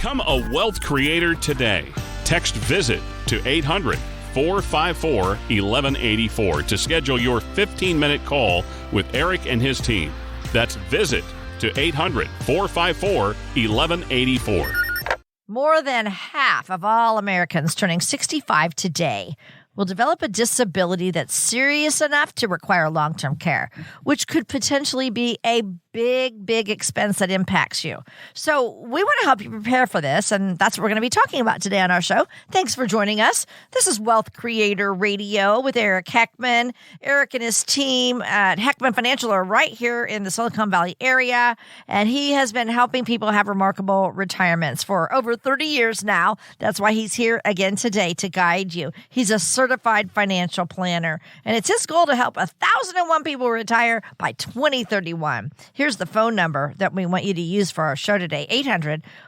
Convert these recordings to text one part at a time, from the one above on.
Become a wealth creator today. Text VISIT to 800-454-1184 to schedule your 15-minute call with Eric and his team. That's VISIT to 800-454-1184. More than half of all Americans turning 65 today will develop a disability that's serious enough to require long-term care, which could potentially be a big expense that impacts you. So we want to help you prepare for this, and that's what we're going to be talking about today on our show. Thanks for joining us. This is Wealth Creator Radio with Eric Heckman. Eric and his team at Heckman Financial are right here in the Silicon Valley area, and he has been helping people have remarkable retirements for over 30 years now. That's why he's here again today to guide you. He's a certified financial planner, and it's his goal to help 1,001 people retire by 2031. Here's the phone number that we want you to use for our show today,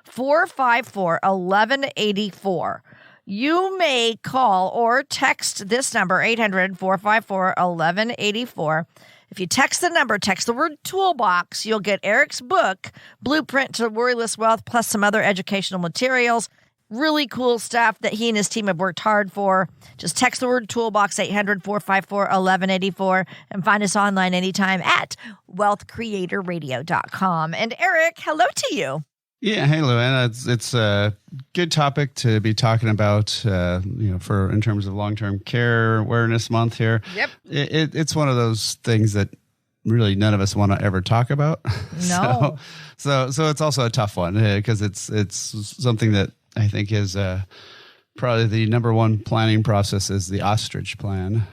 800-454-1184. You may call or text this number, 800-454-1184. If you text the number, text the word toolbox, you'll get Eric's book, Blueprint to Worryless Wealth, plus some other educational materials. Really cool stuff that he and his team have worked hard for. Just text the word toolbox, 800-454-1184, and find us online anytime at wealthcreatorradio.com. And Eric, hello to you. Yeah, hey, Luanna. It's a good topic to be talking about, for in terms of long-term care awareness month here. Yep. It's one of those things that really none of us want to ever talk about. No. So it's also a tough one because it's something that I think is probably the number one planning process is the ostrich plan.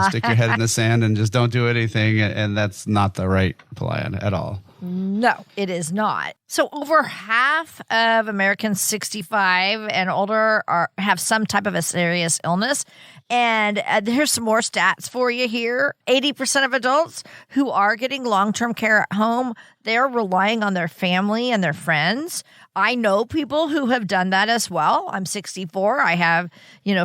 Stick your head in the sand and just don't do anything. And that's not the right plan at all. No, it is not. So over half of Americans 65 and older have some type of a serious illness. And here's some more stats for you here. 80% of adults who are getting long-term care at home, they're relying on their family and their friends. I know people who have done that as well. I'm 64. I have,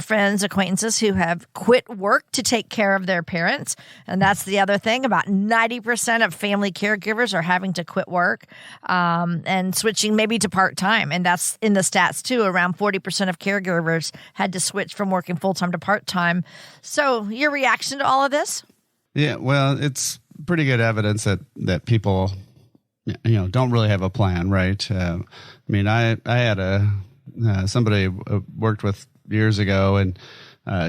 friends, acquaintances who have quit work to take care of their parents. And that's the other thing. About 90% of family caregivers are having to quit work and switching maybe to part-time. And that's in the stats too. Around 40% of caregivers had to switch from working full-time to part-time. So your reaction to all of this? Yeah, well, it's pretty good evidence that people don't really have a plan, right? I had somebody I worked with years ago, and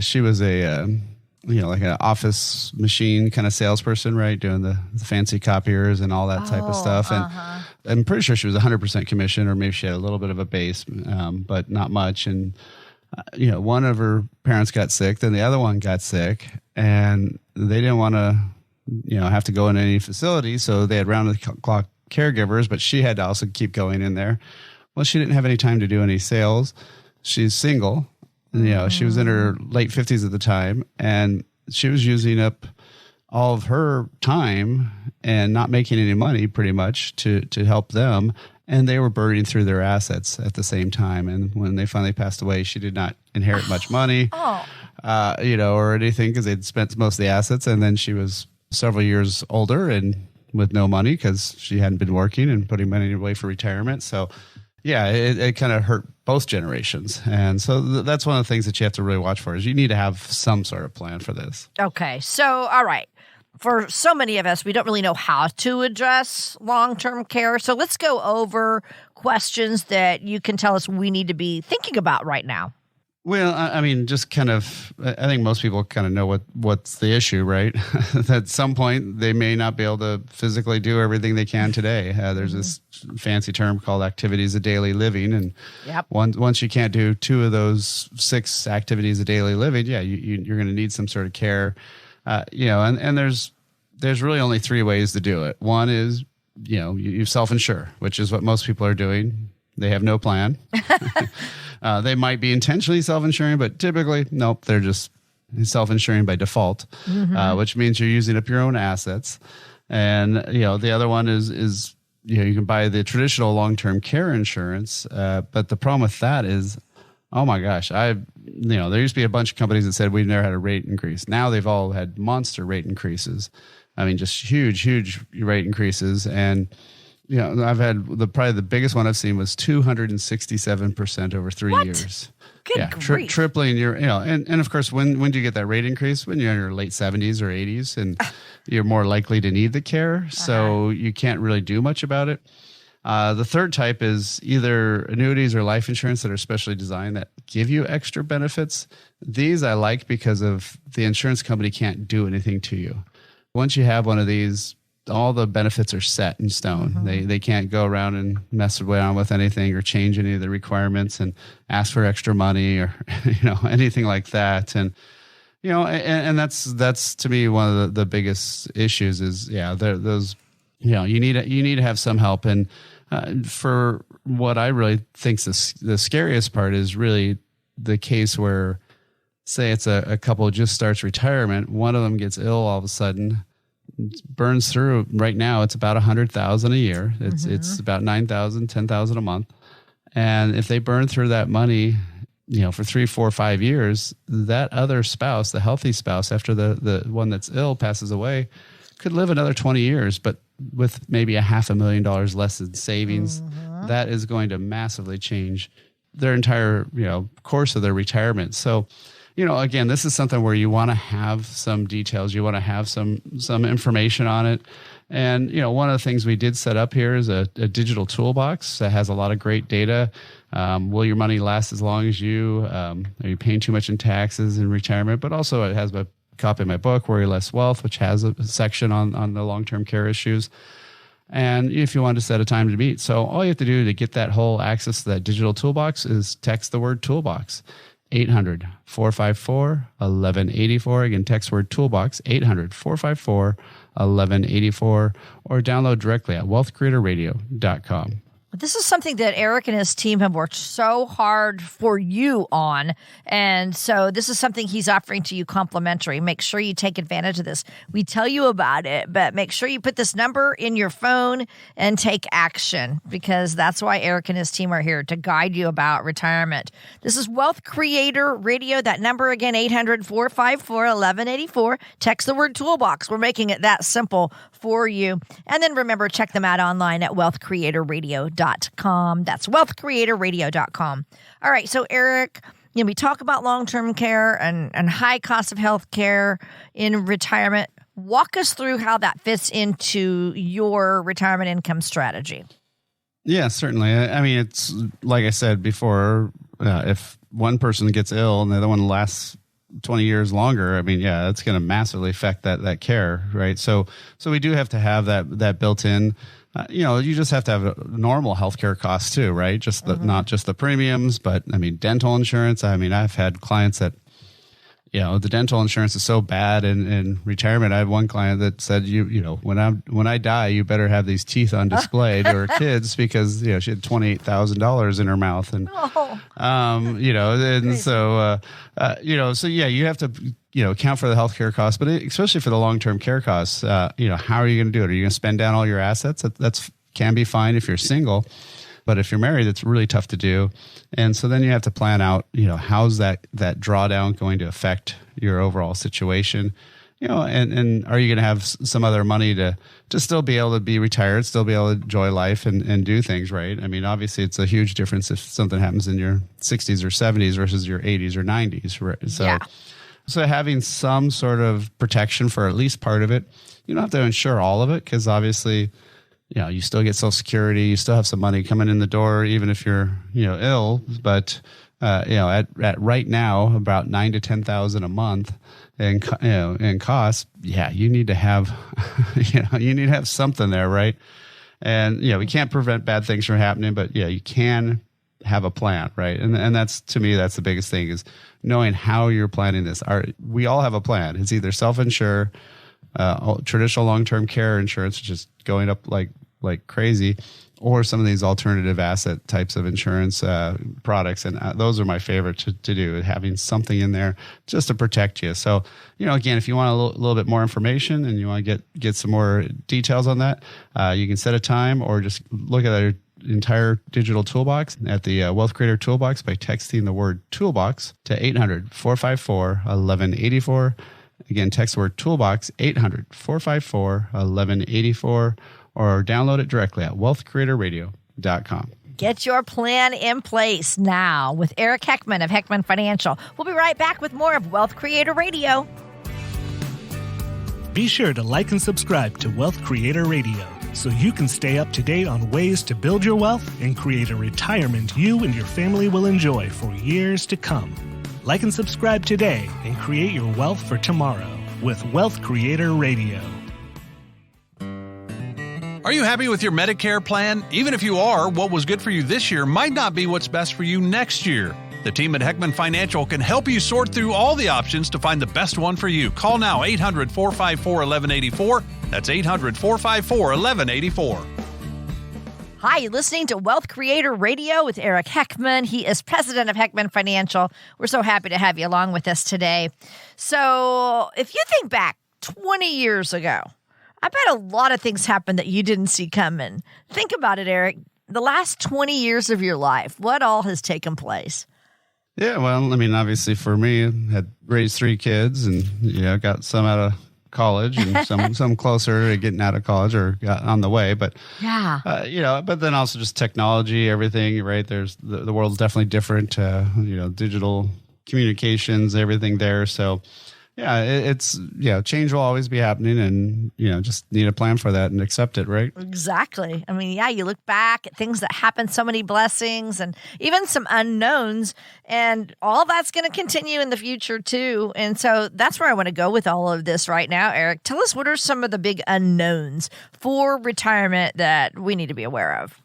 she was like an office machine kind of salesperson, right? Doing the fancy copiers and all that type of stuff. And I'm pretty sure she was 100% commission, or maybe she had a little bit of a base, but not much. And, one of her parents got sick, then the other one got sick, and they didn't want to, have to go in any facility. So they had round the clock caregivers, but she had to also keep going in there. Well, she didn't have any time to do any sales. She's single. She was in her late 50s at the time, and she was using up all of her time and not making any money pretty much to help them. And they were burning through their assets at the same time. And when they finally passed away, she did not inherit much money, or anything, because they'd spent most of the assets. And then she was several years older and with no money because she hadn't been working and putting money away for retirement. So yeah, it kind of hurt both generations. And so that's one of the things that you have to really watch for is you need to have some sort of plan for this. Okay. So, all right. For so many of us, we don't really know how to address long-term care. So let's go over questions that you can tell us we need to be thinking about right now. Well, I mean, just kind of, I think most people kind of know what's the issue, right? At some point, they may not be able to physically do everything they can today. There's this fancy term called activities of daily living. And once you can't do 2 of those 6 activities of daily living, you're going to need some sort of care. And there's really only 3 ways to do it. One is, you self-insure, which is what most people are doing. They have no plan. They might be intentionally self-insuring, but typically, nope, they're just self-insuring by default, which means you're using up your own assets. And, the other one is you can buy the traditional long-term care insurance. But the problem with that is, oh my gosh, there used to be a bunch of companies that said we've never had a rate increase. Now they've all had monster rate increases. I mean, just huge rate increases. And I've had probably the biggest one I've seen was 267% over 3 years. Good grief. Tripling your, and of course, when do you get that rate increase? When you're in your late 70s or 80s, and you're more likely to need the care. So you can't really do much about it. The third type is either annuities or life insurance that are specially designed that give you extra benefits. These I like because of the insurance company can't do anything to you. Once you have one of these, all the benefits are set in stone. They can't go around and mess around with anything or change any of the requirements and ask for extra money or anything like that. And and that's to me one of the biggest issues is those you need to have some help. And for what I really think the scariest part is really the case where, say it's a couple just starts retirement, one of them gets ill all of a sudden, burns through. Right now it's about $100,000 a year. It's about $9,000, $10,000 a month. And if they burn through that money, for 3, 4, 5 years, that other spouse, the healthy spouse, after the one that's ill passes away, could live another 20 years, but with maybe $500,000 less in savings. That is going to massively change their entire, course of their retirement. So, again, this is something where you want to have some details. You want to have some information on it. And, one of the things we did set up here is a digital toolbox that has a lot of great data. Will your money last as long as you? Are you paying too much in taxes in retirement? But also it has a copy of my book, Worry Less Wealth, which has a section on the long-term care issues. And if you want to set a time to meet. So all you have to do to get that whole access to that digital toolbox is text the word toolbox. 800-454-1184. Again, text word toolbox, 800-454-1184, or download directly at wealthcreatorradio.com. This is something that Eric and his team have worked so hard for you on. And so this is something he's offering to you complimentary. Make sure you take advantage of this. We tell you about it, but make sure you put this number in your phone and take action, because that's why Eric and his team are here, to guide you about retirement. This is Wealth Creator Radio. That number again, 800-454-1184. Text the word toolbox. We're making it that simple for you. And then remember, check them out online at wealthcreatorradio.com. That's wealthcreatorradio.com. All right. So Eric, we talk about long-term care and high cost of health care in retirement. Walk us through how that fits into your retirement income strategy. Yeah, certainly. I mean, it's like I said before, if one person gets ill and the other one lasts 20 years longer, I mean, it's going to massively affect that care, right? So we do have to have that built in. You just have to have normal healthcare costs too, right? Just not just the premiums, but I mean, dental insurance. I mean, I've had clients that, the dental insurance is so bad in retirement. I had one client that said, when I die, you better have these teeth on display to her kids, because, she had $28,000 in her mouth. And, so you have to, account for the healthcare costs, but especially for the long-term care costs, how are you going to do it? Are you going to spend down all your assets? That's can be fine if you're single, but if you're married, it's really tough to do. And so then you have to plan out, how's that drawdown going to affect your overall situation? And are you going to have some other money to still be able to be retired, still be able to enjoy life and do things, right? I mean, obviously it's a huge difference if something happens in your 60s or 70s versus your 80s or 90s, right? So having some sort of protection for at least part of it. You don't have to insure all of it, because obviously, you still get Social Security, you still have some money coming in the door, even if you're, ill. But at right now, about $9,000 to $10,000 a month in costs. Yeah, you need to have, you need to have something there, right? And we can't prevent bad things from happening, but you can have a plan, right? And that's, to me, that's the biggest thing, is knowing how you're planning this. We all have a plan. It's either self-insure, traditional long-term care insurance, which is going up like crazy, or some of these alternative asset types of insurance products. And those are my favorite to do, having something in there just to protect you. So, again, if you want a little bit more information and you want to get some more details on that, you can set a time or just look at our entire digital toolbox at the Wealth Creator Toolbox by texting the word toolbox to 800-454-1184. Again, text the word toolbox, 800-454-1184, or download it directly at wealthcreatorradio.com. Get your plan in place now with Eric Heckman of Heckman Financial. We'll be right back with more of Wealth Creator Radio. Be sure to like and subscribe to Wealth Creator Radio so you can stay up to date on ways to build your wealth and create a retirement you and your family will enjoy for years to come. Like and subscribe today and create your wealth for tomorrow with Wealth Creator Radio. Are you happy with your Medicare plan? Even if you are, what was good for you this year might not be what's best for you next year. The team at Heckman Financial can help you sort through all the options to find the best one for you. Call now, 800-454-1184. That's 800-454-1184. Hi, you're listening to Wealth Creator Radio with Eric Heckman. He is president of Heckman Financial. We're so happy to have you along with us today. So if you think back 20 years ago, I bet a lot of things happened that you didn't see coming. Think about it, Eric. The last 20 years of your life, what all has taken place? Yeah, well, I mean, obviously for me, I had raised 3 kids and, got some out of college and some closer to getting out of college or got on the way. But, but then also just technology, everything, right? There's the world's definitely different, digital communications, everything there. So, it's change will always be happening and, just need a plan for that and accept it, right? Exactly. I mean, you look back at things that happened, so many blessings and even some unknowns, and all that's going to continue in the future too. And so that's where I want to go with all of this right now, Eric. Tell us, what are some of the big unknowns for retirement that we need to be aware of?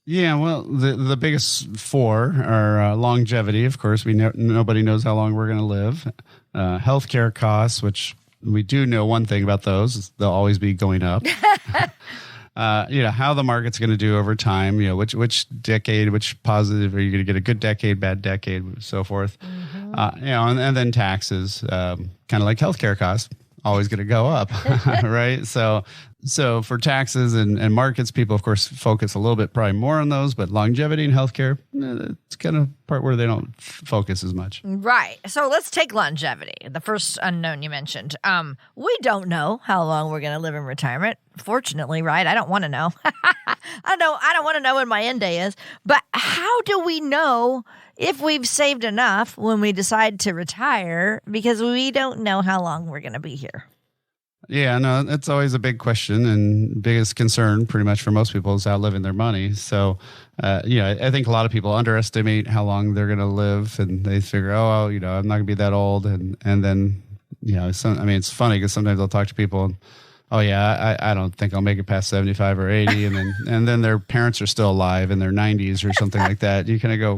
Yeah, well, the biggest 4 are longevity. Of course, nobody knows how long we're going to live. Healthcare costs, which we do know one thing about those, is they'll always be going up. How the market's going to do over time. Which decade, which positive are you going to get a good decade, bad decade, so forth. Mm-hmm. And then taxes, kind of like healthcare costs, always going to go up, right? So for taxes and markets, people, of course, focus a little bit probably more on those, but longevity and healthcare, it's kind of part where they don't focus as much. Right. So let's take longevity, the first unknown you mentioned. We don't know how long we're going to live in retirement. Fortunately, right? I don't want to know. I don't want to know when my end day is. But how do we know if we've saved enough when we decide to retire? Because we don't know how long we're going to be here. Yeah, no, it's always a big question and biggest concern pretty much for most people is outliving their money. So, I think a lot of people underestimate how long they're going to live and they figure, I'm not going to be that old. And then, it's funny because sometimes they'll talk to people and, I don't think I'll make it past 75 or 80. And then their parents are still alive in their 90s or something like that. You kind of go,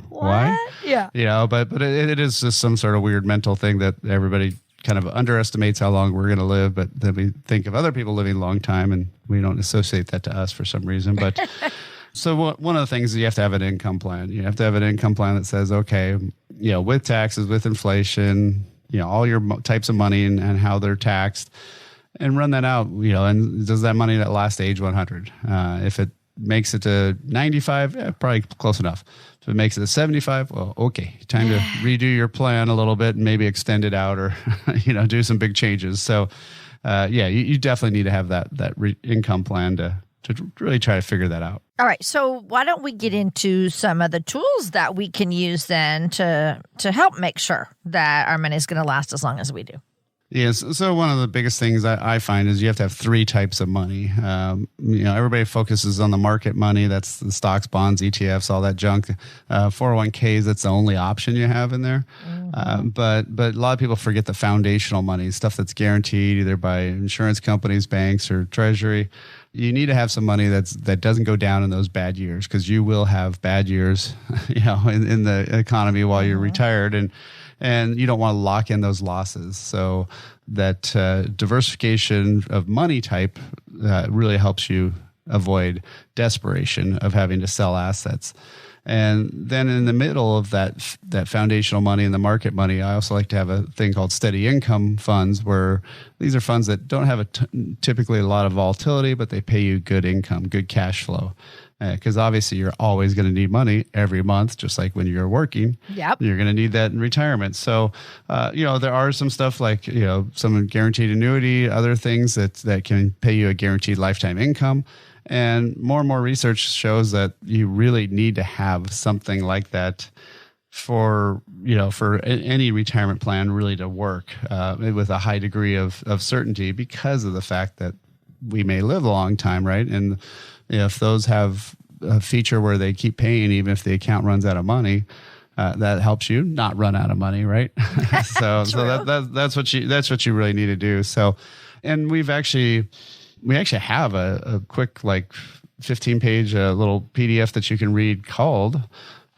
why? Yeah. But it is just some sort of weird mental thing that everybody kind of underestimates how long we're going to live, but then we think of other people living a long time and we don't associate that to us for some reason. But so one of the things is you have to have an income plan. You have to have an income plan that says, okay, with taxes, with inflation, all your types of money and how they're taxed, and run that out, and does that money that last age 100? If it makes it to 95, probably close enough. If it makes it to 75, well, okay, time to redo your plan a little bit and maybe extend it out or, do some big changes. So, you definitely need to have that income plan to really try to figure that out. All right. So why don't we get into some of the tools that we can use then to help make sure that our money is going to last as long as we do? Yes. So one of the biggest things I find is you have to have 3 types of money. Everybody focuses on the market money. That's the stocks, bonds, ETFs, all that junk. 401ks, that's the only option you have in there. Mm-hmm. But a lot of people forget the foundational money, stuff that's guaranteed either by insurance companies, banks, or treasury. You need to have some money that doesn't go down in those bad years, because you will have bad years, in the economy while you're retired. And you don't want to lock in those losses. So that diversification of money type really helps you avoid desperation of having to sell assets. And then in the middle of that foundational money and the market money, I also like to have a thing called steady income funds, where these are funds that don't have typically a lot of volatility, but they pay you good income, good cash flow. because obviously you're always going to need money every month, just like when you're working. Yep. You're going to need that in retirement. So, there are some stuff like, some guaranteed annuity, other things that can pay you a guaranteed lifetime income. And more research shows that you really need to have something like that for any retirement plan really to work with a high degree of certainty, because of the fact that we may live a long time, right? And if those have a feature where they keep paying even if the account runs out of money, that helps you not run out of money, right? so that's what you really need to do. So, and we actually have a quick 15-page little PDF that you can read called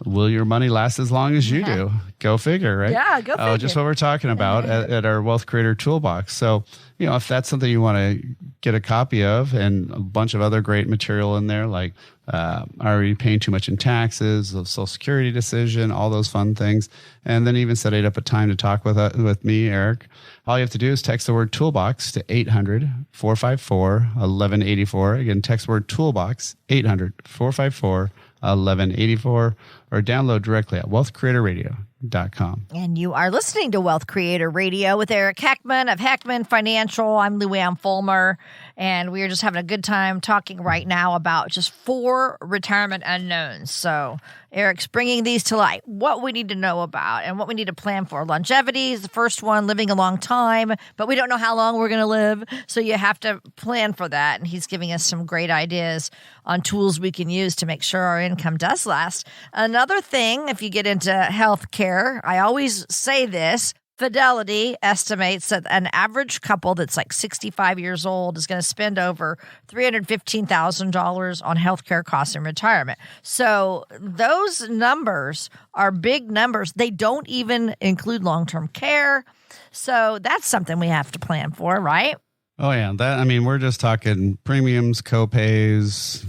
"Will Your Money Last as Long as You Do?" Go figure, right? Yeah, go figure. Just what we're talking about at our Wealth Creator Toolbox. So, if that's something you want to get a copy of, and a bunch of other great material in there, like are you paying too much in taxes, the Social Security decision, all those fun things, and then even setting up a time to talk with me, Eric. All you have to do is text the word toolbox to 800-454-1184. Again, text the word toolbox, 800-454-1184, or download directly at wealthcreatorradio.com. And you are listening to Wealth Creator Radio with Eric Heckman of Heckman Financial. I'm Luann Fulmer, and we are just having a good time talking right now about just 4 retirement unknowns. So Eric's bringing these to light, what we need to know about and what we need to plan for. Longevity is the first one, living a long time, but we don't know how long we're going to live, so you have to plan for that. And he's giving us some great ideas on tools we can use to make sure our income does last. Another thing, if you get into health care, I always say this, Fidelity estimates that an average couple that's 65 years old is going to spend over $315,000 on healthcare costs in retirement. So those numbers are big numbers. They don't even include long-term care. So that's something we have to plan for, right? Oh yeah, we're just talking premiums, co-pays,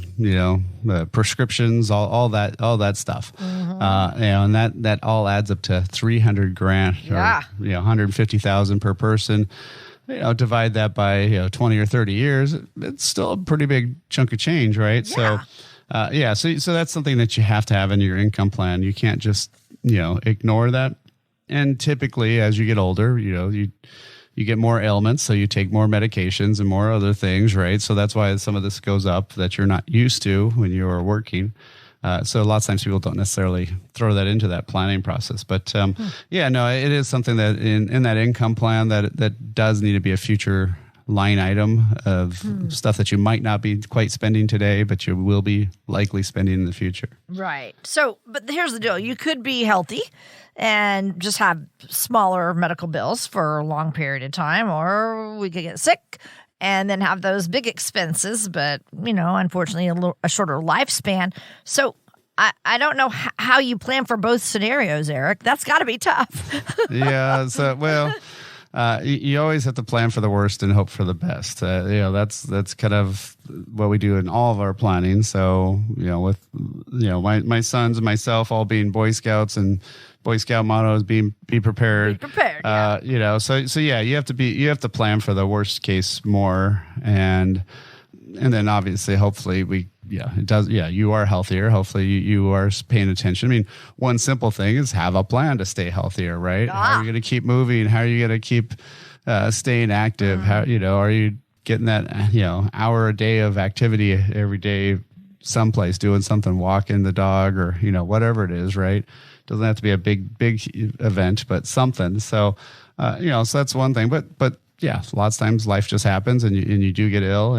prescriptions, all that stuff. Mm-hmm. And that all adds up to $300,000 or $150,000 per person. Divide that by 20 or 30 years, it's still a pretty big chunk of change, right? Yeah. So that's something that you have to have in your income plan. You can't just ignore that. And typically, as you get older, you get more ailments, so you take more medications and more other things, right? So that's why some of this goes up that you're not used to when you are working. So a lot of times people don't necessarily throw that into that planning process. But it is something that in that income plan that does need to be a future line item of stuff that you might not be quite spending today, but you will be likely spending in the future. Right. So, but here's the deal. You could be healthy and just have smaller medical bills for a long period of time, or we could get sick and then have those big expenses, but, unfortunately, a shorter lifespan. So I don't know how you plan for both scenarios, Eric. That's got to be tough. Yeah. So, you always have to plan for the worst and hope for the best. That's kind of what we do in all of our planning. So, with my sons and myself all being Boy Scouts, and Boy Scout motto is be prepared. Be prepared. Yeah. So you have to plan for the worst case more, and then obviously, hopefully it does. Yeah, you are healthier. Hopefully you are paying attention. One simple thing is have a plan to stay healthier, right? How are you going to keep moving? How are you going to keep staying active? How, are you getting that, hour a day of activity every day someplace, doing something, walking the dog or, whatever it is, right? Doesn't have to be a big event, but something. So, so that's one thing, but yeah, lots of times life just happens and you do get ill.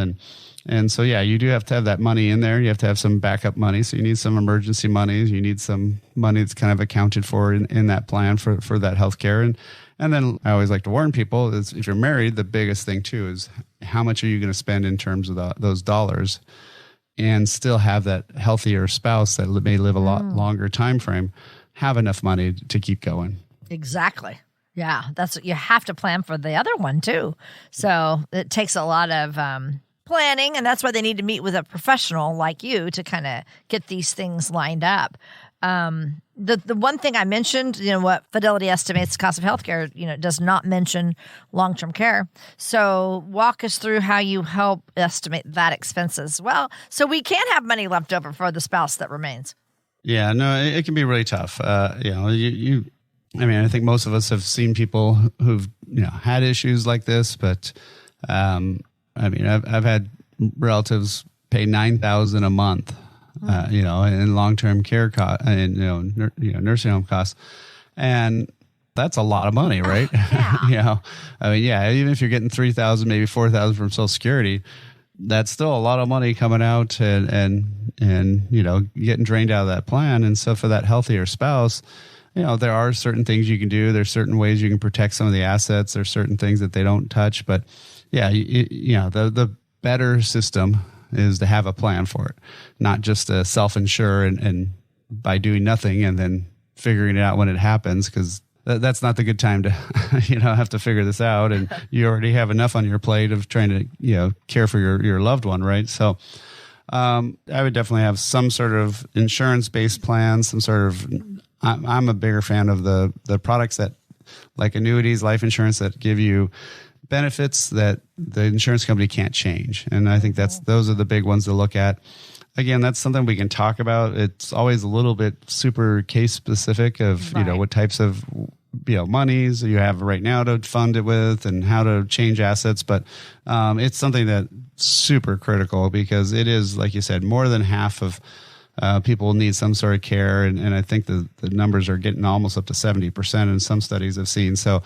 And so, yeah, you do have to have that money in there. You have to have some backup money. So you need some emergency money. You need some money that's kind of accounted for in that plan for that health care. And then I always like to warn people is if you're married, the biggest thing too is how much are you going to spend in terms of those dollars and still have that healthier spouse that may live a lot longer time frame, have enough money to keep going. Exactly. Yeah, that's what you have to plan for the other one too. So it takes a lot of planning, and that's why they need to meet with a professional like you to kind of get these things lined up. The one thing I mentioned, what Fidelity estimates the cost of healthcare, does not mention long-term care. So walk us through how you help estimate that expense as well, so we can have money left over for the spouse that remains. Yeah, no, it can be really tough. I think most of us have seen people who've had issues like this, but I've had relatives pay $9,000 a month, in long-term care costs and nursing home costs, and that's a lot of money, right? Yeah. Even if you're getting $3,000, maybe $4,000 from Social Security, that's still a lot of money coming out and getting drained out of that plan. And so for that healthier spouse, there are certain things you can do. There's certain ways you can protect some of the assets. There's certain things that they don't touch. But the better system is to have a plan for it, not just to self-insure and by doing nothing and then figuring it out when it happens, because that's not the good time to have to figure this out, and you already have enough on your plate of trying to care for your loved one, right? So I would definitely have some sort of insurance-based plan, some sort of. I'm a bigger fan of the products that, like annuities, life insurance, that give you benefits that the insurance company can't change. And I think those are the big ones to look at. Again, that's something we can talk about. It's always a little bit super case specific of, right. What types of, monies you have right now to fund it with and how to change assets. But it's something that's super critical, because it is, like you said, more than half of people need some sort of care. And I think the numbers are getting almost up to 70% in some studies I've seen. So,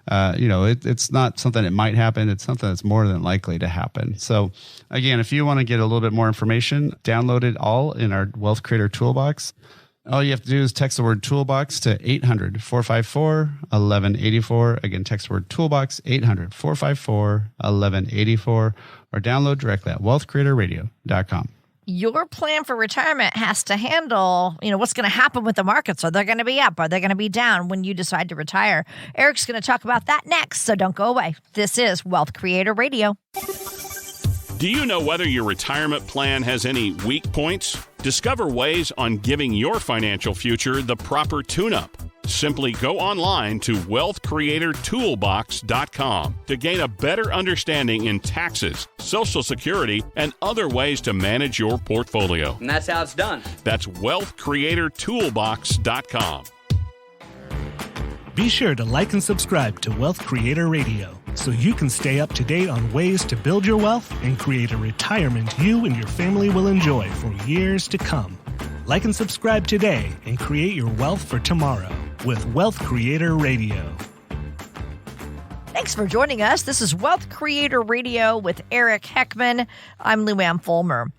it's not something that might happen. It's something that's more than likely to happen. So again, if you want to get a little bit more information, download it all in our Wealth Creator Toolbox. All you have to do is text the word toolbox to 800-454-1184. Again, text the word toolbox, 800-454-1184, or download directly at wealthcreatorradio.com. Your plan for retirement has to handle, what's going to happen with the markets. Are they going to be up? Are they going to be down when you decide to retire? Eric's going to talk about that next, so don't go away. This is Wealth Creator Radio. Do you know whether your retirement plan has any weak points? Discover ways on giving your financial future the proper tune-up. Simply go online to wealthcreatortoolbox.com to gain a better understanding in taxes, Social Security, and other ways to manage your portfolio. And that's how it's done. That's wealthcreatortoolbox.com. Be sure to like and subscribe to Wealth Creator Radio so you can stay up to date on ways to build your wealth and create a retirement you and your family will enjoy for years to come. Like and subscribe today and create your wealth for tomorrow with Wealth Creator Radio. Thanks for joining us. This is Wealth Creator Radio with Eric Heckman. I'm Lou Ann Fulmer.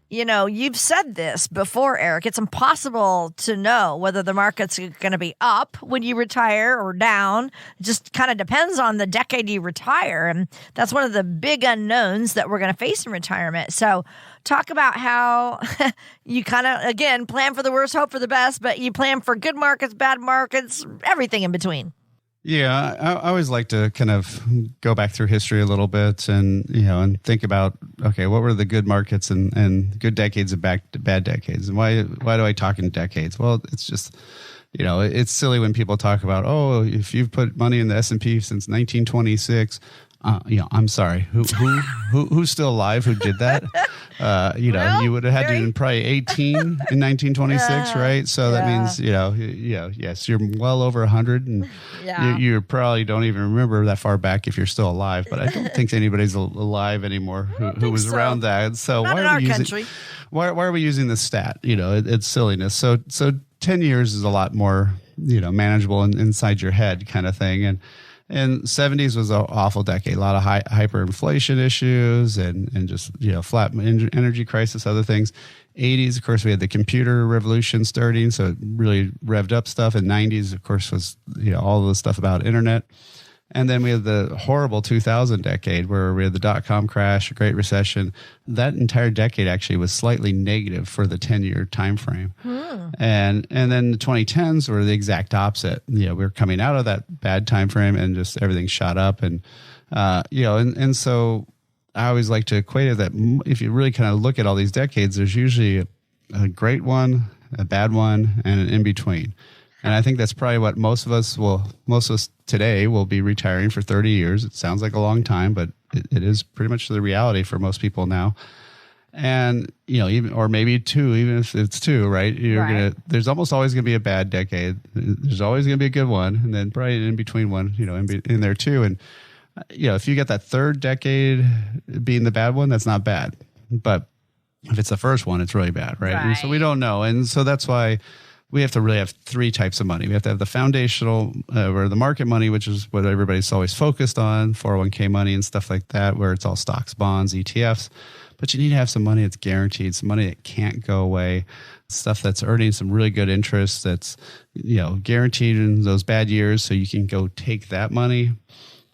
You've said this before, Eric. It's impossible to know whether the market's going to be up when you retire or down. It just kind of depends on the decade you retire. And that's one of the big unknowns that we're going to face in retirement. So talk about how you kind of, again, plan for the worst, hope for the best, but you plan for good markets, bad markets, everything in between. Yeah, I always like to kind of go back through history a little bit and think about, okay, what were the good markets and good decades and bad decades? And why do I talk in decades? Well, it's just, it's silly when people talk about, if you've put money in the S&P since 1926, I'm sorry. Who's still alive? Who did that? You would have had to been probably 18 in 1926, right? So that means, yes, you're well over 100, and you probably don't even remember that far back if you're still alive. But I don't think anybody's alive anymore who was around that. So Not why in are our we country. why are we using this stat? It's silliness. So 10 years is a lot more manageable inside your head kind of thing. And 70s was an awful decade. A lot of hyperinflation issues and just, flat energy crisis, other things. 80s, of course, we had the computer revolution starting, so it really revved up stuff. And 90s, of course, was, all the stuff about internet. And then we had the horrible 2000 decade where we had the dot-com crash, Great Recession. That entire decade actually was slightly negative for the 10-year time frame. And then the 2010s were the exact opposite. We were coming out of that bad time frame and just everything shot up. And, and so I always like to equate it that if you really kind of look at all these decades, there's usually a great one, a bad one, and an in-between. And I think that's probably what most of us today will be retiring for 30 years. It sounds like a long time, but it is pretty much the reality for most people now. And, even, or maybe two, even if it's two, right? There's almost always going to be a bad decade. There's always going to be a good one. And then probably an in-between one, in there too. And, if you get that third decade being the bad one, that's not bad. But if it's the first one, it's really bad, right? And so we don't know. And so that's why we have to really have three types of money. We have to have the foundational or the market money, which is what everybody's always focused on, 401k money and stuff like that, where it's all stocks, bonds, ETFs. But you need to have some money that's guaranteed, some money that can't go away, stuff that's earning some really good interest, that's guaranteed in those bad years, so you can go take that money.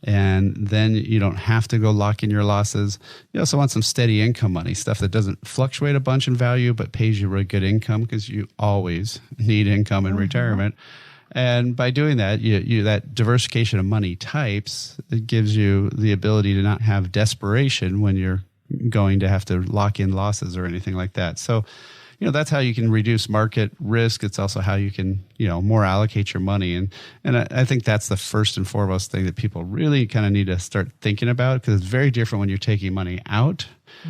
And then you don't have to go lock in your losses. You also want some steady income money, stuff that doesn't fluctuate a bunch in value, but pays you really good income, because you always need income in retirement. And by doing that, you that diversification of money types, it gives you the ability to not have desperation when you're going to have to lock in losses or anything like that. So, that's how you can reduce market risk. It's also how you can, more allocate your money. And I think that's the first and foremost thing that people really kind of need to start thinking about, because it's very different when you're taking money out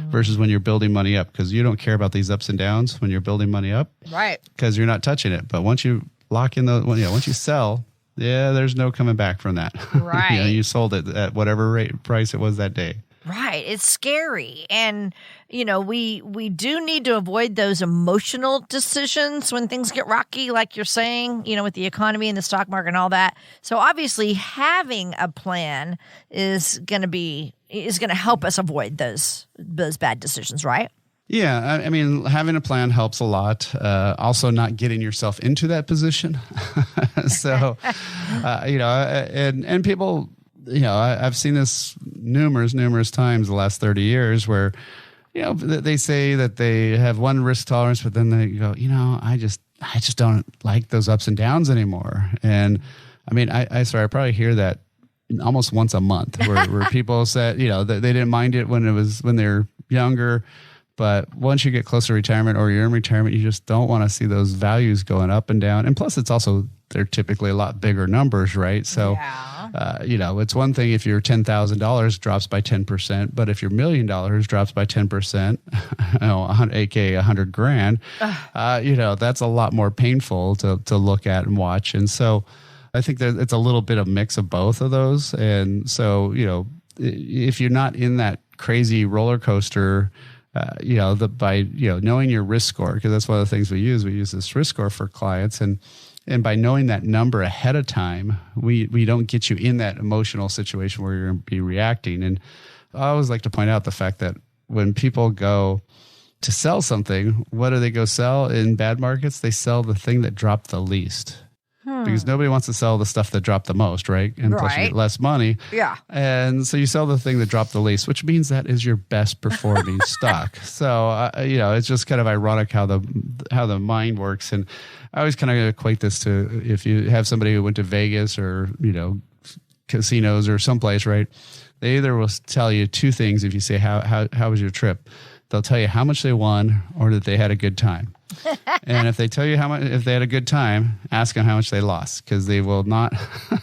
versus when you're building money up, because you don't care about these ups and downs when you're building money up. Right. Because you're not touching it. But once you lock in once you sell, there's no coming back from that. Right. You sold it at whatever price it was that day. Right. It's scary. And, we do need to avoid those emotional decisions when things get rocky, like you're saying, with the economy and the stock market and all that. So obviously having a plan is going to help us avoid those bad decisions, right? Yeah, I mean, having a plan helps a lot. Also, not getting yourself into that position. So, and people, I've seen this numerous times the last 30 years where, they say that they have one risk tolerance, but then they go, I just don't like those ups and downs anymore. And I mean, I probably hear that almost once a month where people said, that they didn't mind it when they're younger. But once you get closer to retirement or you're in retirement, you just don't want to see those values going up and down. And plus, they're typically a lot bigger numbers, right? So, it's one thing if your $10,000 drops by 10%, but if your $1 million drops by 10%, aka $100,000, that's a lot more painful to look at and watch. And so, I think that it's a little bit of mix of both of those. And so, if you're not in that crazy roller coaster, by knowing your risk score, because that's one of the things we use this risk score for clients, and by knowing that number ahead of time, we don't get you in that emotional situation where you're going to be reacting. And I always like to point out the fact that when people go to sell something, what do they go sell in bad markets? They sell the thing that dropped the least. Because nobody wants to sell the stuff that dropped the most, right? And plus you get less money. Yeah. And so you sell the thing that dropped the least, which means that is your best performing stock. So, it's just kind of ironic how the mind works. And I always kind of equate this to if you have somebody who went to Vegas or, casinos or someplace, right? They either will tell you two things if you say, how was your trip? They'll tell you how much they won or that they had a good time. And if they tell you if they had a good time, ask them how much they lost, because they will not.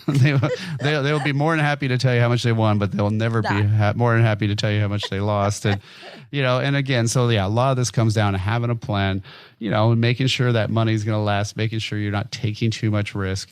they will be more than happy to tell you how much they won, but they'll never be more than happy to tell you how much they lost. And and again, so a lot of this comes down to having a plan. Making sure that money's going to last, making sure you're not taking too much risk.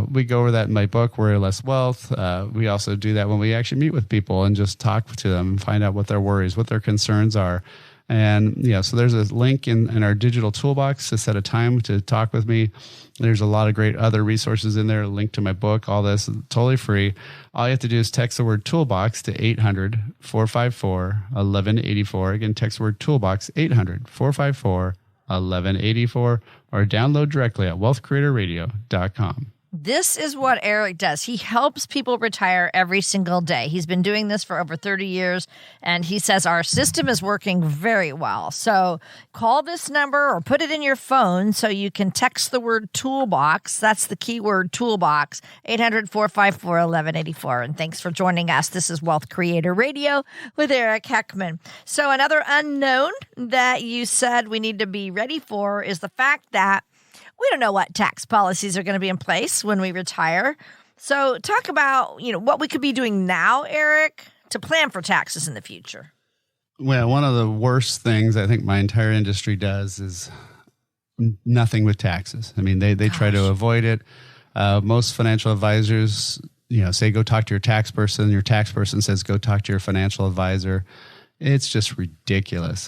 We go over that in my book, Worry Less Wealth. We also do that when we actually meet with people and just talk to them and find out what their worries, what their concerns are. And so there's a link in our digital toolbox to set a time to talk with me. There's a lot of great other resources in there, a link to my book, all this, totally free. All you have to do is text the word toolbox to 800-454-1184. Again, text the word toolbox, 800-454-1184, or download directly at wealthcreatorradio.com. This is what Eric does. He helps people retire every single day. He's been doing this for over 30 years, and he says our system is working very well. So call this number or put it in your phone so you can text the word toolbox. That's the keyword toolbox, 800-454-1184. And thanks for joining us. This is Wealth Creator Radio with Eric Heckman. So another unknown that you said we need to be ready for is the fact that we don't know what tax policies are going to be in place when we retire. So talk about, what we could be doing now, Eric, to plan for taxes in the future. Well, one of the worst things I think my entire industry does is nothing with taxes. I mean, they try to avoid it. Most financial advisors, say go talk to your tax person. Your tax person says go talk to your financial advisor. It's just ridiculous.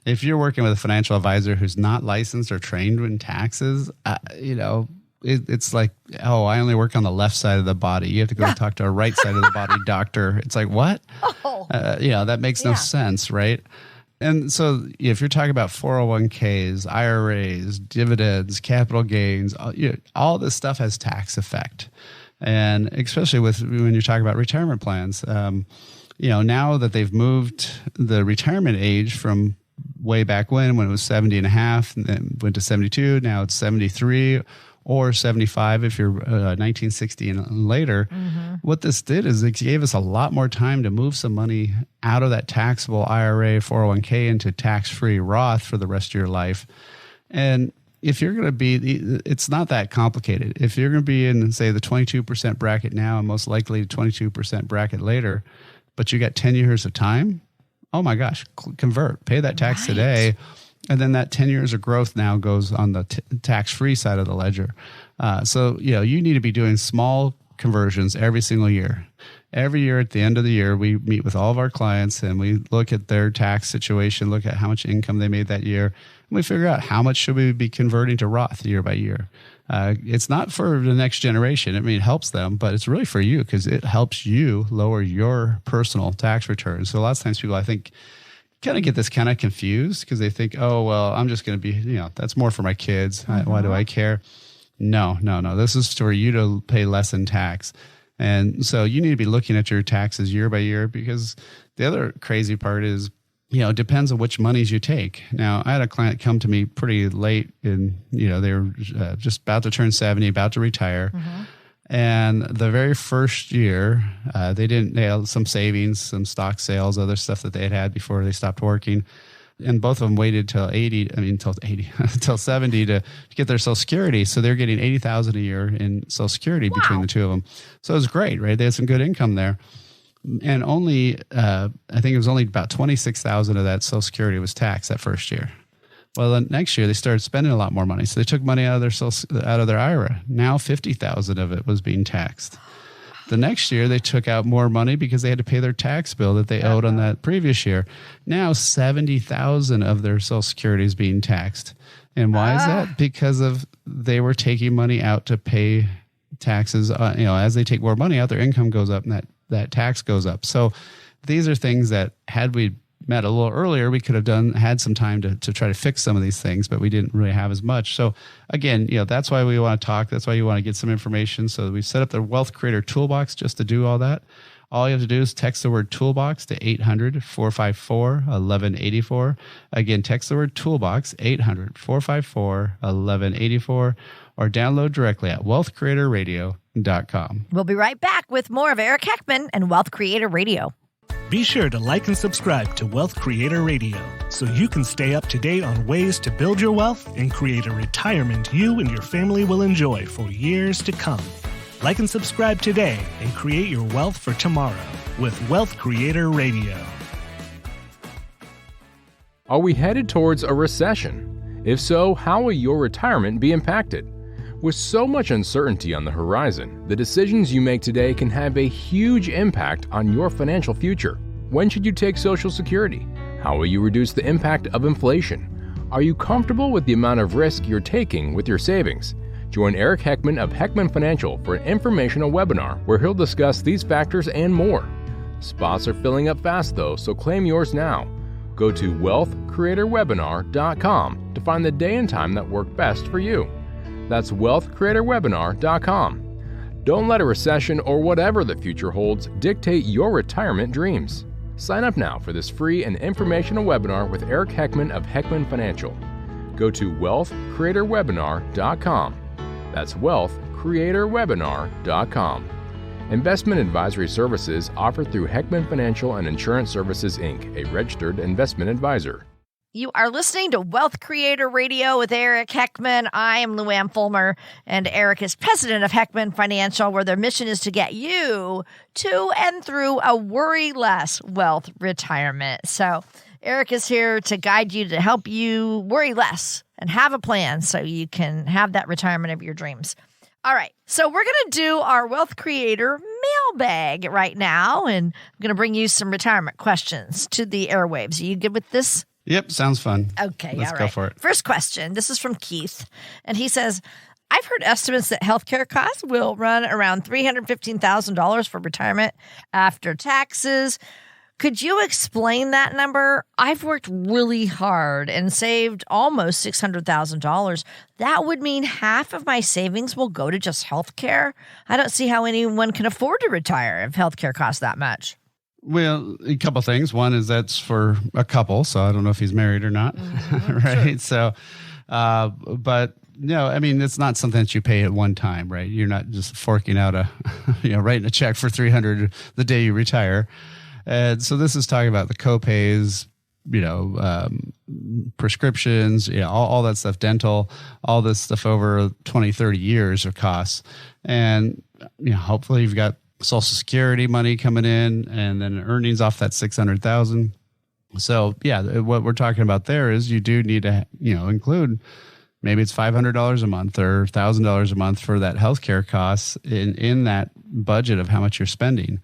If you're working with a financial advisor who's not licensed or trained in taxes, it's like, oh, I only work on the left side of the body. You have to go talk to a right side of the body doctor. It's like, what? That makes no sense, right? And so if you're talking about 401ks, IRAs, dividends, capital gains, all this stuff has tax effect. And especially when you're talking about retirement plans, now that they've moved the retirement age from way back when it was 70 and a half, and then went to 72, now it's 73 or 75 if you're 1960 and later. Mm-hmm. What this did is it gave us a lot more time to move some money out of that taxable IRA, 401k into tax-free Roth for the rest of your life. And if you're going to be, it's not that complicated. If you're going to be in, say, the 22% bracket now and most likely 22% bracket later, but you got 10 years of time, oh my gosh, convert, pay that tax today. And then that 10 years of growth now goes on the tax-free side of the ledger. So, you need to be doing small conversions every single year. Every year at the end of the year, we meet with all of our clients and we look at their tax situation, look at how much income they made that year, and we figure out how much should we be converting to Roth year by year. It's not for the next generation. I mean, it helps them, but it's really for you because it helps you lower your personal tax return. So a lot of times people, I think, kind of get this kind of confused because they think, oh, well, I'm just going to be, that's more for my kids. Why do I care? No. This is for you to pay less in tax. And so you need to be looking at your taxes year by year because the other crazy part is, it depends on which monies you take. Now, I had a client come to me pretty late in, they were just about to turn 70, about to retire. Mm-hmm. And the very first year, they had some savings, some stock sales, other stuff that they had before they stopped working. And both of them waited till 70 to get their Social Security. So they're getting $80,000 a year in Social Security between the two of them. So it was great, right? They had some good income there. And only, I think it was only about $26,000 of that Social Security was taxed that first year. Well, then next year they started spending a lot more money. So they took money out of their IRA. Now $50,000 of it was being taxed. The next year they took out more money because they had to pay their tax bill that they owed on that previous year. Now $70,000 of their Social Security is being taxed. And why is that? Because they were taking money out to pay taxes. As they take more money out, their income goes up and that tax goes up. So these are things that had we met a little earlier, we could have had some time to try to fix some of these things, but we didn't really have as much. So again, that's why we want to talk. That's why you want to get some information. So we set up the Wealth Creator Toolbox just to do all that. All you have to do is text the word toolbox to 800-454-1184. Again, text the word toolbox, 800-454-1184, or download directly at wealthcreatorradio.com. We'll be right back with more of Eric Heckman and Wealth Creator Radio. Be sure to like and subscribe to Wealth Creator Radio so you can stay up to date on ways to build your wealth and create a retirement you and your family will enjoy for years to come. Like and subscribe today and create your wealth for tomorrow with Wealth Creator Radio. Are we headed towards a recession? If so, how will your retirement be impacted? With so much uncertainty on the horizon, the decisions you make today can have a huge impact on your financial future. When should you take Social Security? How will you reduce the impact of inflation? Are you comfortable with the amount of risk you're taking with your savings? Join Eric Heckman of Heckman Financial for an informational webinar where he'll discuss these factors and more. Spots are filling up fast though, so claim yours now. Go to wealthcreatorwebinar.com to find the day and time that work best for you. That's wealthcreatorwebinar.com. Don't let a recession or whatever the future holds dictate your retirement dreams. Sign up now for this free and informational webinar with Eric Heckman of Heckman Financial. Go to wealthcreatorwebinar.com. That's wealthcreatorwebinar.com. Investment advisory services offered through Heckman Financial and Insurance Services, Inc., a registered investment advisor. You are listening to Wealth Creator Radio with Eric Heckman. I am Luann Fulmer, and Eric is president of Heckman Financial, where their mission is to get you to and through a worry-less wealth retirement. So Eric is here to guide you, to help you worry less and have a plan so you can have that retirement of your dreams. All right, so we're going to do our Wealth Creator mailbag right now, and I'm going to bring you some retirement questions to the airwaves. Are you good with this? Yep, sounds fun. Okay, Let's all go right. for it. First question. This is from Keith, and he says, I've heard estimates that healthcare costs will run around $315,000 for retirement after taxes. Could you explain that number? I've worked really hard and saved almost $600,000. That would mean half of my savings will go to just healthcare. I don't see how anyone can afford to retire if healthcare costs that much. Well, a couple things. One is that's for a couple, so I don't know if he's married or not, right? Sure. So, but no, I mean, it's not something that you pay at one time, right? You're not just forking out writing a check for $300 the day you retire. And so this is talking about the copays, prescriptions, all that stuff, dental, all this stuff over 20, 30 years of costs. And, hopefully you've got Social Security money coming in and then earnings off that $600,000. So what we're talking about there is you do need to, include maybe it's $500 a month or $1,000 a month for that healthcare costs in that budget of how much you're spending.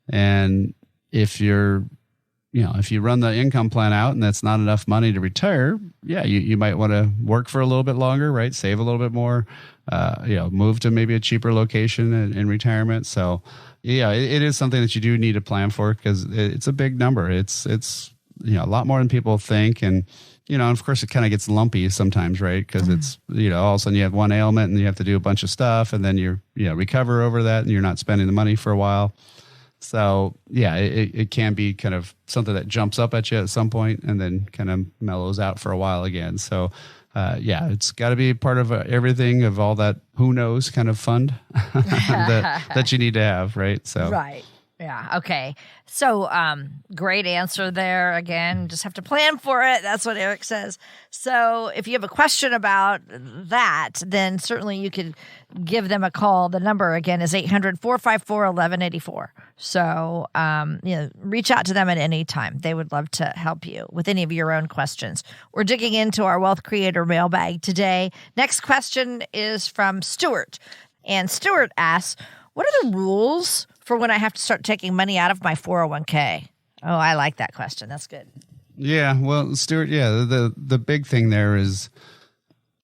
And if you're, if you run the income plan out and that's not enough money to retire, you might want to work for a little bit longer, right? Save a little bit more, move to maybe a cheaper location in retirement. So it is something that you do need to plan for because it's a big number. It's a lot more than people think. And, of course it kind of gets lumpy sometimes, right? Because it's, all of a sudden you have one ailment and you have to do a bunch of stuff and then you recover over that and you're not spending the money for a while. So, it can be kind of something that jumps up at you at some point and then kind of mellows out for a while again. So, it's got to be part of everything of all that who knows kind of fund that you need to have, right? So, right. Yeah. Okay. So, great answer there. Again, just have to plan for it. That's what Eric says. So if you have a question about that, then certainly you could give them a call. The number again is 800-454-1184. So, reach out to them at any time. They would love to help you with any of your own questions. We're digging into our Wealth Creator mailbag today. Next question is from Stuart. And Stuart asks, what are the rules for when I have to start taking money out of my 401k? Oh, I like that question. That's good. Yeah. Well, Stuart, the big thing there is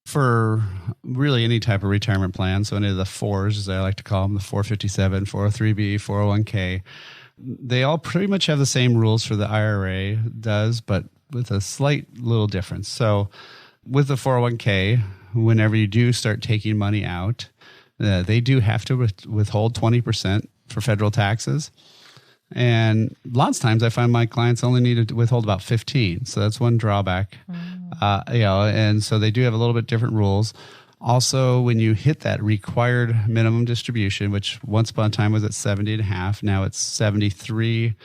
for really any type of retirement plan. So any of the fours, as I like to call them, the 457, 403b, 401k, they all pretty much have the same rules for the IRA does, but with a slight little difference. So with the 401k, whenever you do start taking money out, they do have to withhold 20% for federal taxes. And lots of times I find my clients only need to withhold about 15. So that's one drawback. And so they do have a little bit different rules. Also, when you hit that required minimum distribution, which once upon a time was at 70.5, now it's 73.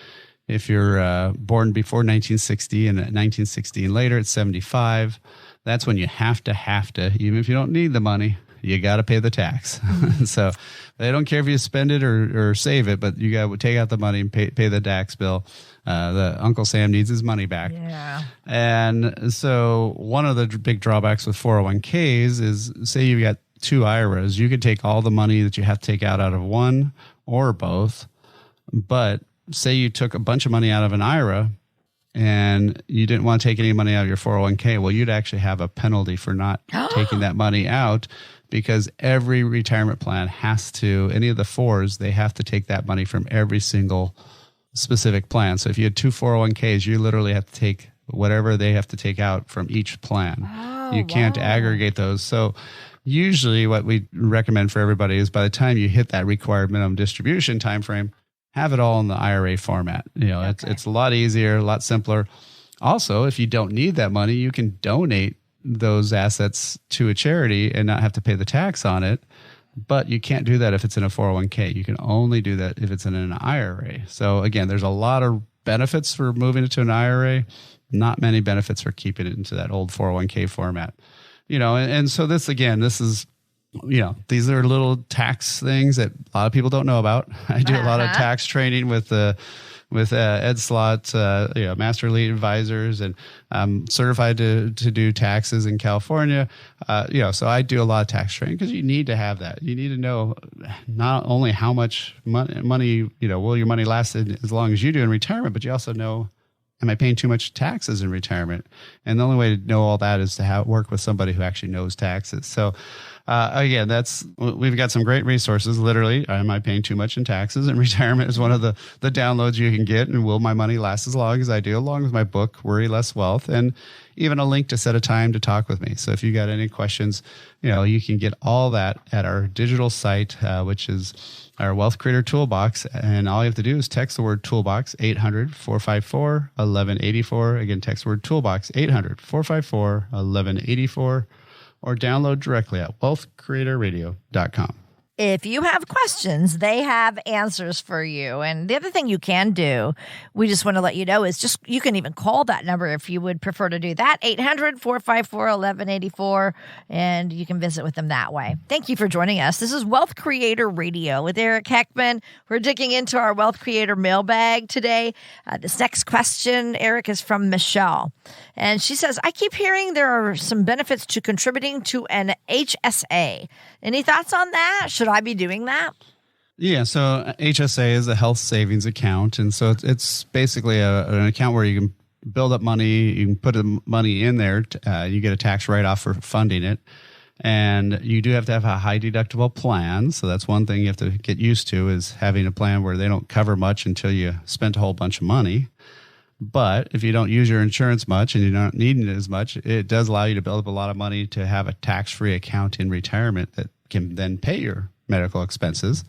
If you're born before 1960 and at 1960 and later, it's 75. That's when you have to, even if you don't need the money, you got to pay the tax. So they don't care if you spend it or save it, but you got to take out the money and pay the tax bill. The Uncle Sam needs his money back. Yeah. And so one of the big drawbacks with 401ks is, say you've got two IRAs, you could take all the money that you have to take out of one or both. But say you took a bunch of money out of an IRA and you didn't want to take any money out of your 401k, well, you'd actually have a penalty for not taking that money out, because every retirement plan has to, any of the fours, they have to take that money from every single specific plan. So if you had two 401ks, you literally have to take whatever they have to take out from each plan. You can't aggregate those. So usually what we recommend for everybody is by the time you hit that required minimum distribution time frame, have it all in the IRA format. It's a lot easier, a lot simpler. Also, if you don't need that money, you can donate those assets to a charity and not have to pay the tax on it. But you can't do that if it's in a 401k. You can only do that if it's in an IRA. So again, there's a lot of benefits for moving it to an IRA, not many benefits for keeping it into that old 401k format. And so this is, these are little tax things that a lot of people don't know about. I do a lot of tax training with Ed Slott, Master Elite Advisors, and I'm certified to do taxes in California. So I do a lot of tax training because you need to have that. You need to know not only how much money, will your money last as long as you do in retirement, but you also know, am I paying too much taxes in retirement? And the only way to know all that is to work with somebody who actually knows taxes. So again, we've got some great resources. Literally, am I paying too much in taxes in retirement is one of the downloads you can get. And will my money last as long as I do, along with my book, Worry Less Wealth, and even a link to set a time to talk with me. So if you got any questions, you can get all that at our digital site, which is our Wealth Creator Toolbox. And all you have to do is text the word toolbox, 800-454-1184. Again, text the word toolbox, 800-454-1184. Or download directly at wealthcreatorradio.com. If you have questions, they have answers for you. And the other thing you can do, we just want to let you know, is you can even call that number if you would prefer to do that, 800-454-1184, and you can visit with them that way. Thank you for joining us. This is Wealth Creator Radio with Eric Heckman. We're digging into our Wealth Creator mailbag today. This next question, Eric, is from Michelle. And she says, I keep hearing there are some benefits to contributing to an HSA. Any thoughts on that? Should I be doing that? Yeah, so HSA is a health savings account. And so it's basically an account where you can build up money, you can put the money in there, you get a tax write-off for funding it. And you do have to have a high deductible plan. So that's one thing you have to get used to, is having a plan where they don't cover much until you spent a whole bunch of money. But if you don't use your insurance much and you don't need it as much, it does allow you to build up a lot of money to have a tax-free account in retirement that can then pay your medical expenses.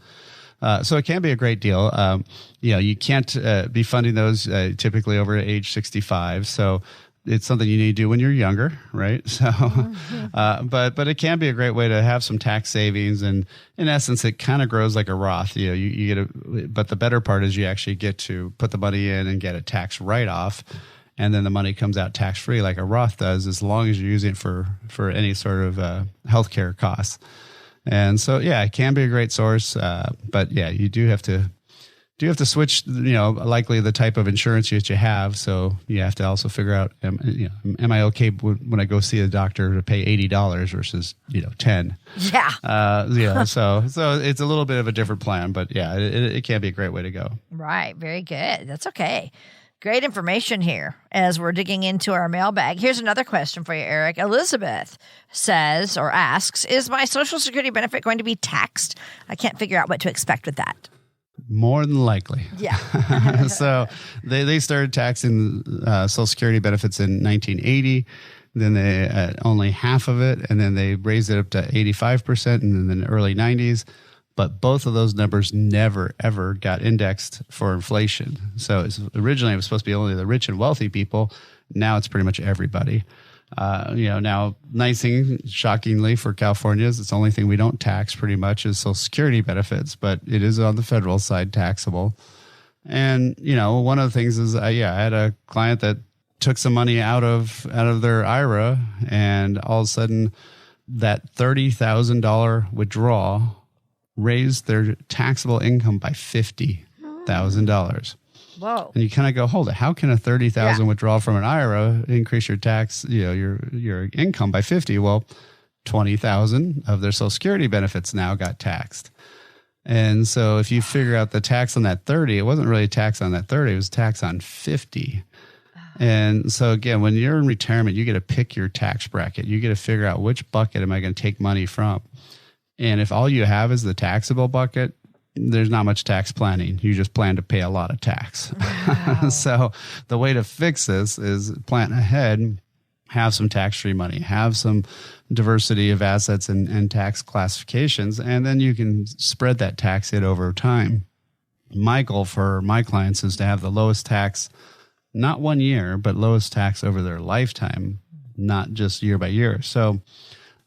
So it can be a great deal. You can't be funding those typically over age 65. So it's something you need to do when you're younger, right? So, but it can be a great way to have some tax savings, and in essence, it kind of grows like a Roth. You get but the better part is you actually get to put the money in and get a tax write-off, and then the money comes out tax-free like a Roth does, as long as you're using it for any sort of healthcare costs. And so, yeah, it can be a great source, but yeah, you do have to switch, likely the type of insurance that you have. So you have to also figure out, am I okay when I go see a doctor to pay $80 versus, $10? Yeah. So it's a little bit of a different plan, but yeah, it can be a great way to go. Right. Very good. That's okay. Great information here as we're digging into our mailbag. Here's another question for you, Eric. Elizabeth says or asks, is my Social Security benefit going to be taxed? I can't figure out what to expect with that. More than likely. Yeah. So they started taxing Social Security benefits in 1980. Then they only half of it, and then they raised it up to 85% in the early 90s. But both of those numbers never, ever got indexed for inflation. So originally it was supposed to be only the rich and wealthy people. Now it's pretty much everybody. Now, nice thing, shockingly for California, is it's the only thing we don't tax pretty much is Social Security benefits, but it is on the federal side taxable. And, one of the things is, I had a client that took some money out of their IRA, and all of a sudden that $30,000 withdrawal raised their taxable income by $50,000. Whoa. And you kind of go, hold it. How can a $30,000 withdrawal from an IRA increase your tax, your income by 50? Well, 20,000 of their Social Security benefits now got taxed. And so if you figure out the tax on that 30, it wasn't really a tax on that 30, it was a tax on 50. And so again, when you're in retirement, you get to pick your tax bracket. You get to figure out which bucket am I going to take money from. And if all you have is the taxable bucket, there's not much tax planning. You just plan to pay a lot of tax. Wow. So the way to fix this is plan ahead have some tax-free money, have some diversity of assets and tax classifications, and then you can spread that tax hit over time. My goal for my clients is to have the lowest tax, not 1 year, but lowest tax over their lifetime, not just year by year. So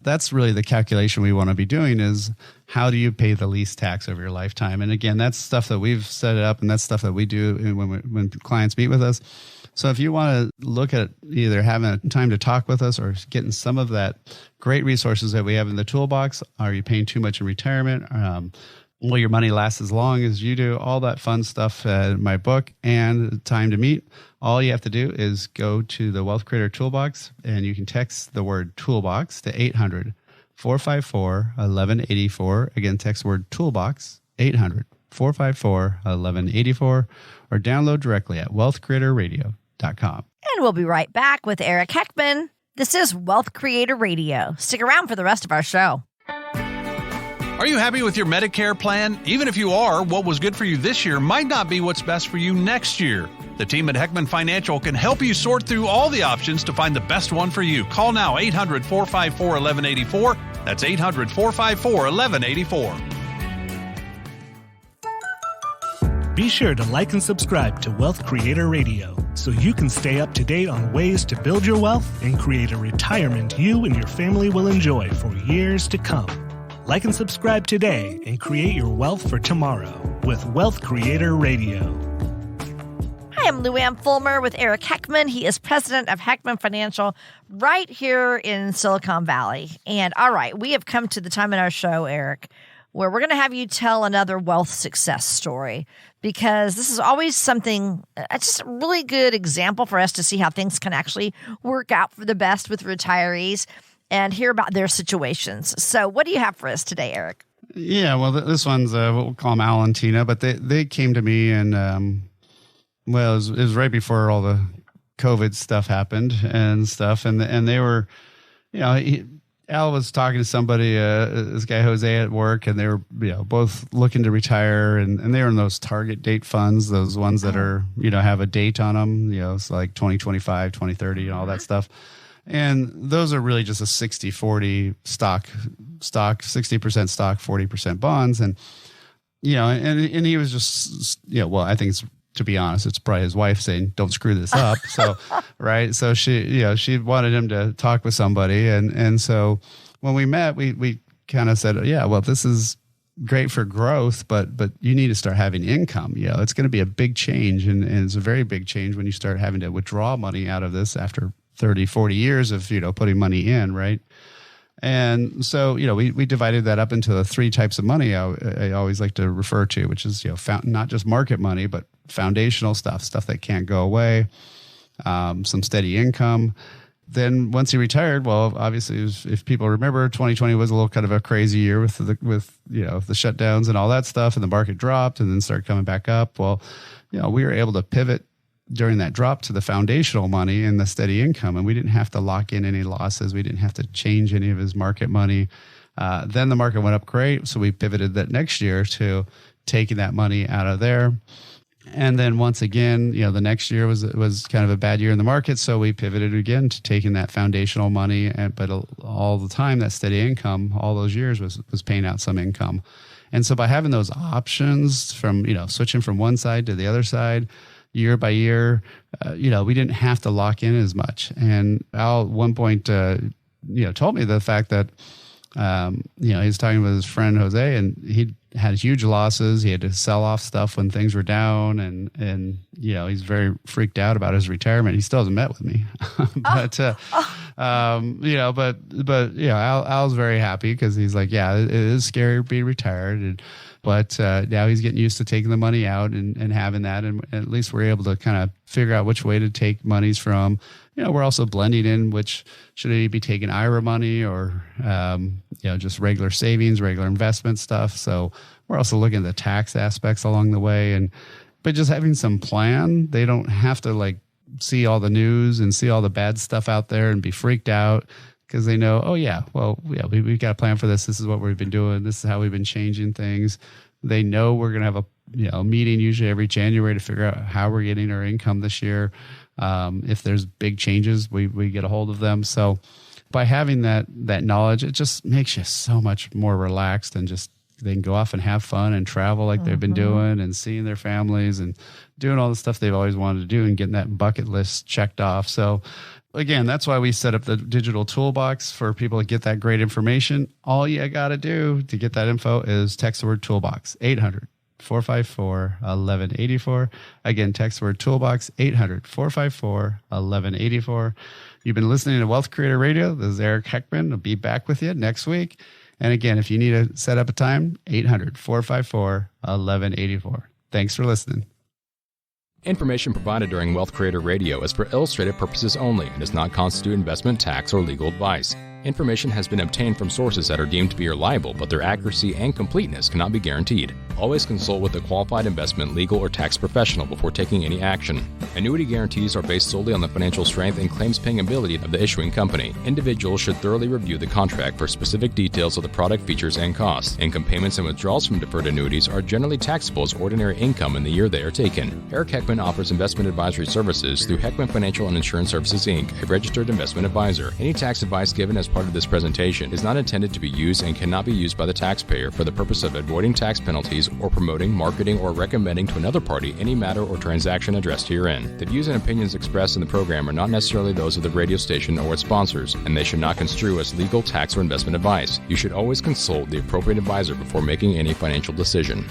that's really the calculation we want to be doing, is how do you pay the least tax over your lifetime? And again, that's stuff that we've set up, and that's stuff that we do when clients meet with us. So if you want to look at either having a time to talk with us or getting some of that great resources that we have in the toolbox, are you paying too much in retirement? Will your money last as long as you do? All that fun stuff in my book and time to meet. All you have to do is go to the Wealth Creator Toolbox, and you can text the word toolbox to 800-454-1184. Again, text the word toolbox, 800-454-1184, or download directly at wealthcreatorradio.com. And we'll be right back with Eric Heckman. This is Wealth Creator Radio. Stick around for the rest of our show. Are you happy with your Medicare plan? Even if you are, what was good for you this year might not be what's best for you next year. The team at Heckman Financial can help you sort through all the options to find the best one for you. Call now, 800-454-1184. That's 800-454-1184. Be sure to like and subscribe to Wealth Creator Radio so you can stay up to date on ways to build your wealth and create a retirement you and your family will enjoy for years to come. Like and subscribe today and create your wealth for tomorrow with Wealth Creator Radio. Hi, I'm Lou Ann Fulmer with Eric Heckman. He is president of Heckman Financial right here in Silicon Valley. And all right, we have come to the time in our show, Eric, where we're going to have you tell another wealth success story, because this is always something, it's just a really good example for us to see how things can actually work out for the best with retirees and hear about their situations. So what do you have for us today, Eric? Yeah, well, this one's, we'll call them Al and Tina, but they came to me and, well, it was right before all the COVID stuff happened and stuff. And they were, you know, Al was talking to somebody, this guy Jose at work, and they were, you know, both looking to retire, and they were in those target date funds, those ones that are, you know, have a date on them, you know, it's like 2025, 2030 and all that stuff. And those are really just a 60-40 stock, 60% stock, 40% bonds. And, you know, and he was just, you know, well, I think it's, to be honest, it's probably his wife saying, don't screw this up. So, right. So she, you know, she wanted him to talk with somebody. And so when we met, we kind of said, yeah, well, this is great for growth, but you need to start having income. You know, it's going to be a big change. And it's a very big change when you start having to withdraw money out of this after 30, 40 years of, you know, putting money in, right? And so, you know, we divided that up into the three types of money I always like to refer to, which is, you know, not just market money, but foundational stuff that can't go away, some steady income. Then once he retired, well, obviously, if people remember, 2020 was a little kind of a crazy year with you know, the shutdowns and all that stuff, and the market dropped and then started coming back up. Well, you know, we were able to pivot during that drop to the foundational money and the steady income. And we didn't have to lock in any losses. We didn't have to change any of his market money. Then the market went up great. So we pivoted that next year to taking that money out of there. And then once again, you know, the next year was kind of a bad year in the market. So we pivoted again to taking that foundational money. But all the time, that steady income, all those years was paying out some income. And so by having those options from, you know, switching from one side to the other side, year by year, you know, we didn't have to lock in as much. And Al at one point, you know, told me the fact that, you know, he was talking with his friend Jose, and he had huge losses. He had to sell off stuff when things were down, and you know, he's very freaked out about his retirement. He still hasn't met with me, but you know, but you know, Al's very happy because he's like, yeah, it is scary to be retired, but now he's getting used to taking the money out and having that, and at least we're able to kind of figure out which way to take monies from. You know, we're also blending in which should he be taking IRA money or, you know, just regular savings, regular investment stuff. So we're also looking at the tax aspects along the way. But just having some plan, they don't have to like see all the news and see all the bad stuff out there and be freaked out because they know, oh yeah, well, yeah, we've got a plan for this. This is what we've been doing. This is how we've been changing things. They know we're going to have a meeting usually every January to figure out how we're getting our income this year. If there's big changes, we get a hold of them. So by having that knowledge, it just makes you so much more relaxed, and just they can go off and have fun and travel like they've been doing, and seeing their families and doing all the stuff they've always wanted to do, and getting that bucket list checked off. So again, that's why we set up the digital toolbox for people to get that great information. All you got to do to get that info is text the word toolbox, 800-454-1184. Again, text the word toolbox, 800-454-1184. You've been listening to Wealth Creator Radio. This is Eric Heckman. I'll be back with you next week. And again, if you need to set up a time, 800-454-1184. Thanks for listening. Information provided during Wealth Creator Radio is for illustrative purposes only and does not constitute investment, tax, or legal advice. Information has been obtained from sources that are deemed to be reliable, but their accuracy and completeness cannot be guaranteed. Always consult with a qualified investment, legal, or tax professional before taking any action. Annuity guarantees are based solely on the financial strength and claims-paying ability of the issuing company. Individuals should thoroughly review the contract for specific details of the product features and costs. Income payments and withdrawals from deferred annuities are generally taxable as ordinary income in the year they are taken. Eric Heckman offers investment advisory services through Heckman Financial and Insurance Services, Inc., a registered investment advisor. Any tax advice given as part of this presentation is not intended to be used and cannot be used by the taxpayer for the purpose of avoiding tax penalties or promoting, marketing, or recommending to another party any matter or transaction addressed herein. The views and opinions expressed in the program are not necessarily those of the radio station or its sponsors, and they should not construe as legal, tax, or investment advice. You should always consult the appropriate advisor before making any financial decision.